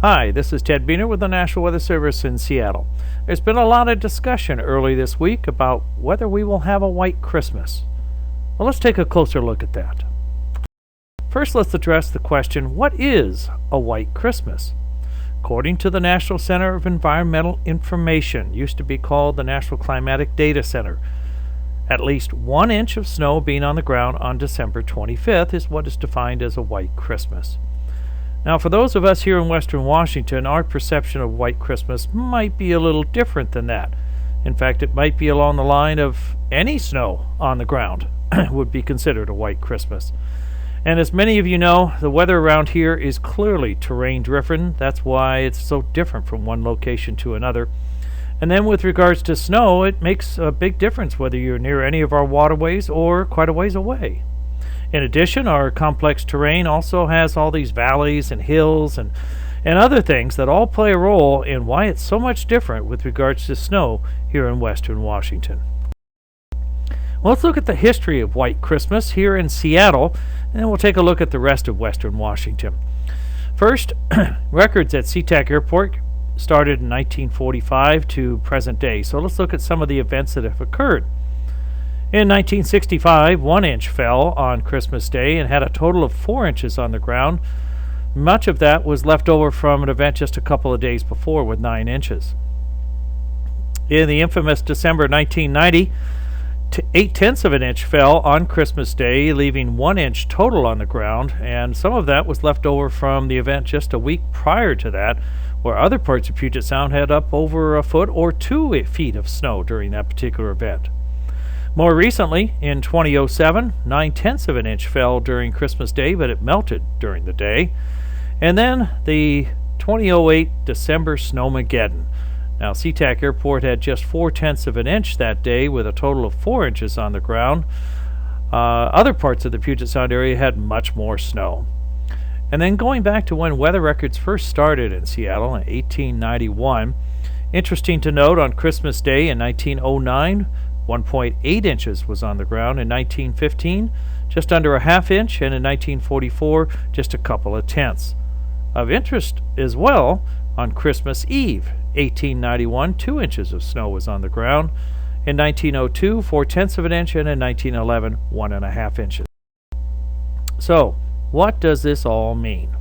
Hi, this is Ted Beener with the National Weather Service in Seattle. There's been a lot of discussion early this week about whether we will have a white Christmas. Well, let's take a closer look at that. First, let's address the question, what is a white Christmas? According to the National Center of Environmental Information, used to be called the National Climatic Data Center, at least 1 inch of snow being on the ground on December 25th is what is defined as a white Christmas. Now, for those of us here in Western Washington, our perception of white Christmas might be a little different than that. In fact, it might be along the line of any snow on the ground would be considered a white Christmas. And as many of you know, the weather around here is clearly terrain-driven. That's why it's so different from one location to another. And then with regards to snow, it makes a big difference whether you're near any of our waterways or quite a ways away. In addition, our complex terrain also has all these valleys and hills and other things that all play a role in why it's so much different with regards to snow here in Western Washington. Well, let's look at the history of white Christmas here in Seattle, and then we'll take a look at the rest of Western Washington. First, records at SeaTac Airport started in 1945 to present day. So let's look at some of the events that have occurred. In 1965, 1 inch fell on Christmas Day and had a total of 4 inches on the ground. Much of that was left over from an event just a couple of days before with 9 inches. In the infamous December 1990, 8/10 of an inch fell on Christmas Day, leaving 1 inch total on the ground, and some of that was left over from the event just a week prior to that, where other parts of Puget Sound had up over a foot or 2 feet of snow during that particular event. More recently, in 2007, 9/10 of an inch fell during Christmas Day, but it melted during the day. And then the 2008 December Snowmageddon. Now, SeaTac Airport had just 4/10 of an inch that day with a total of 4 inches on the ground. Other parts of the Puget Sound area had much more snow. And then going back to when weather records first started in Seattle in 1891, interesting to note on Christmas Day in 1909, 1.8 inches was on the ground. In 1915, just under a half inch, and in 1944, just a couple of tenths. Of interest as well, on Christmas Eve, 1891, 2 inches of snow was on the ground. In 1902, 4/10 of an inch, and in 1911, 1.5 inches. So, what does this all mean?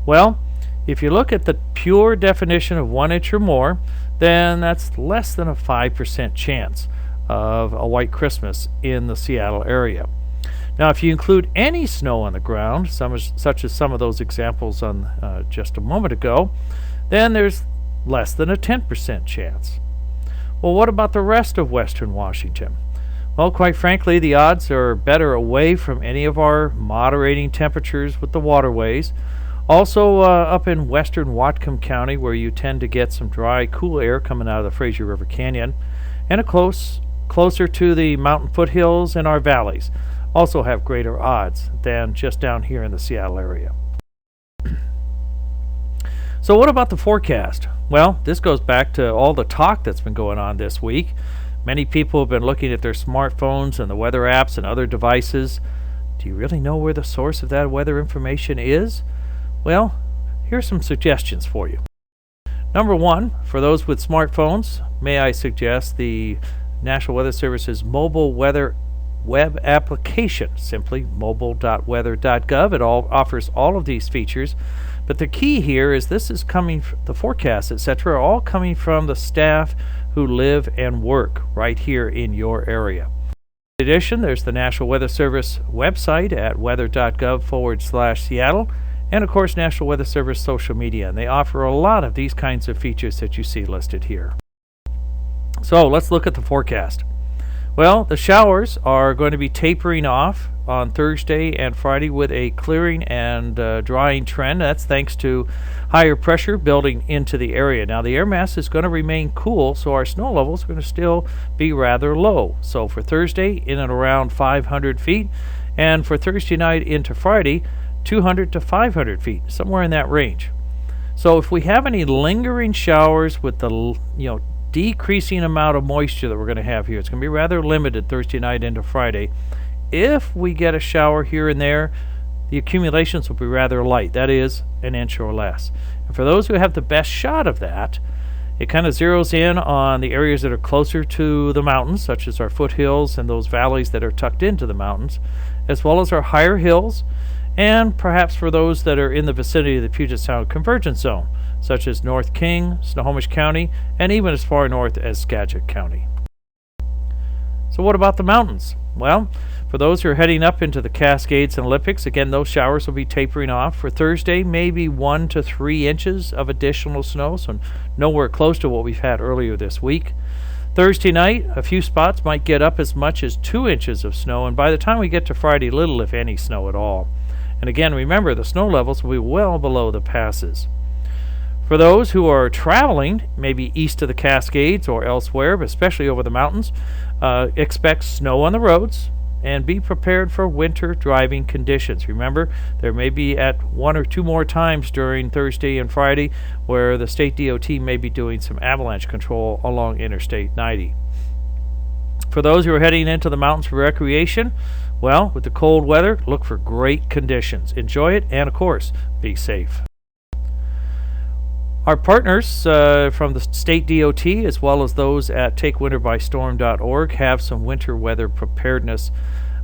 Well, if you look at the pure definition of 1 inch or more, then that's less than a 5% chance of a white Christmas in the Seattle area. Now, if you include any snow on the ground, such as some of those examples on just a moment ago, then there's less than a 10% chance. Well, what about the rest of Western Washington? Well, quite frankly, the odds are better away from any of our moderating temperatures with the waterways. Also, up in western Whatcom County, where you tend to get some dry, cool air coming out of the Fraser River Canyon, and closer to the mountain foothills and our valleys, also have greater odds than just down here in the Seattle area. So what about the forecast? Well, this goes back to all the talk that's been going on this week. Many people have been looking at their smartphones and the weather apps and other devices. Do you really know where the source of that weather information is? Well, here's some suggestions for you. Number one, for those with smartphones, may I suggest the National Weather Service's mobile weather web application, simply mobile.weather.gov. It offers all of these features, but the key here is this is coming, the forecasts, etc., are all coming from the staff who live and work right here in your area. In addition, there's the National Weather Service website at weather.gov/Seattle, and of course National Weather Service social media, and they offer a lot of these kinds of features that you see listed here. So let's look at the forecast. Well, the showers are going to be tapering off on Thursday and Friday with a clearing and drying trend. That's thanks to higher pressure building into the area. Now, the air mass is going to remain cool, so our snow levels are going to still be rather low. So for Thursday, in and around 500 feet, and for Thursday night into Friday, 200 to 500 feet, somewhere in that range. So if we have any lingering showers with the decreasing amount of moisture that we're going to have here, it's going to be rather limited Thursday night into Friday. If we get a shower here and there, the accumulations will be rather light, that is, an inch or less. And for those who have the best shot of that, it kind of zeroes in on the areas that are closer to the mountains, such as our foothills and those valleys that are tucked into the mountains, as well as our higher hills, and perhaps for those that are in the vicinity of the Puget Sound Convergence Zone, such as North King, Snohomish County, and even as far north as Skagit County. So what about the mountains? Well, for those who are heading up into the Cascades and Olympics, again, those showers will be tapering off. For Thursday, maybe 1 to 3 inches of additional snow, so nowhere close to what we've had earlier this week. Thursday night, a few spots might get up as much as 2 inches of snow, and by the time we get to Friday, little if any snow at all. And again, remember, the snow levels will be well below the passes. For those who are traveling, maybe east of the Cascades or elsewhere, but especially over the mountains, expect snow on the roads and be prepared for winter driving conditions. Remember, there may be at 1 or 2 more times during Thursday and Friday where the state DOT may be doing some avalanche control along Interstate 90. For those who are heading into the mountains for recreation, well, with the cold weather, look for great conditions. Enjoy it, and of course, be safe. Our partners from the state DOT, as well as those at takewinterbystorm.org, have some winter weather preparedness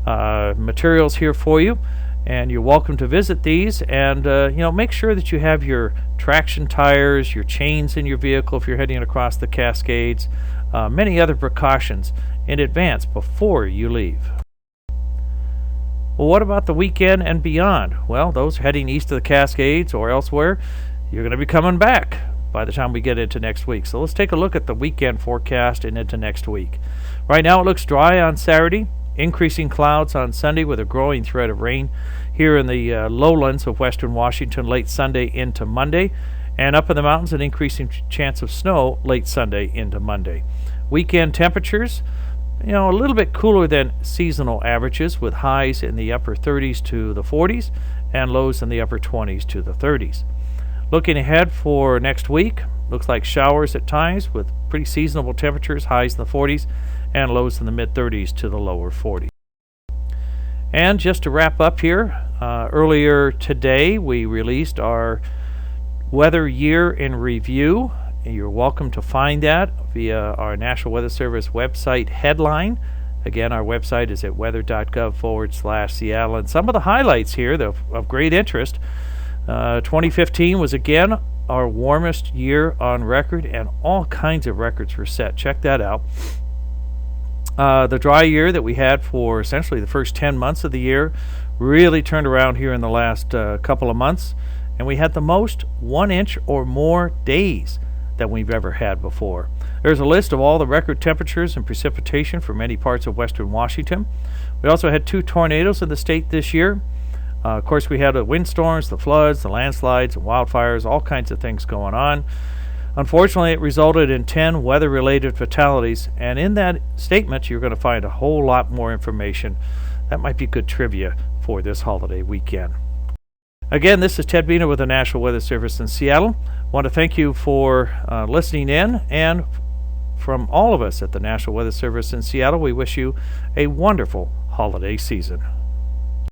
materials here for you, and you're welcome to visit these. And make sure that you have your traction tires, your chains in your vehicle if you're heading across the Cascades, many other precautions in advance before you leave. Well, what about the weekend and beyond? Well, those heading east of the Cascades or elsewhere, you're going to be coming back by the time we get into next week. So let's take a look at the weekend forecast and into next week. Right now it looks dry on Saturday, increasing clouds on Sunday with a growing threat of rain here in the lowlands of western Washington late Sunday into Monday, and up in the mountains an increasing chance of snow late Sunday into Monday. Weekend temperatures, a little bit cooler than seasonal averages, with highs in the upper 30s to the 40s and lows in the upper 20s to the 30s. Looking ahead for next week, looks like showers at times with pretty seasonable temperatures, highs in the 40s and lows in the mid-30s to the lower 40s. And just to wrap up here, earlier today we released our weather year in review. You're welcome to find that via our National Weather Service website headline. Again, our website is at weather.gov/Seattle. And some of the highlights here of great interest. 2015 was again our warmest year on record, and all kinds of records were set. Check that out. The dry year that we had for essentially the first 10 months of the year really turned around here in the last couple of months, and we had the most 1 inch or more days than we've ever had before. There's a list of all the record temperatures and precipitation for many parts of western Washington. We also had 2 tornadoes in the state this year. Of course, we had the windstorms, the floods, the landslides, and wildfires, all kinds of things going on. Unfortunately, it resulted in 10 weather-related fatalities, and in that statement, you're going to find a whole lot more information. That might be good trivia for this holiday weekend. Again, this is Ted Biener with the National Weather Service in Seattle. I want to thank you for listening in, and from all of us at the National Weather Service in Seattle, we wish you a wonderful holiday season.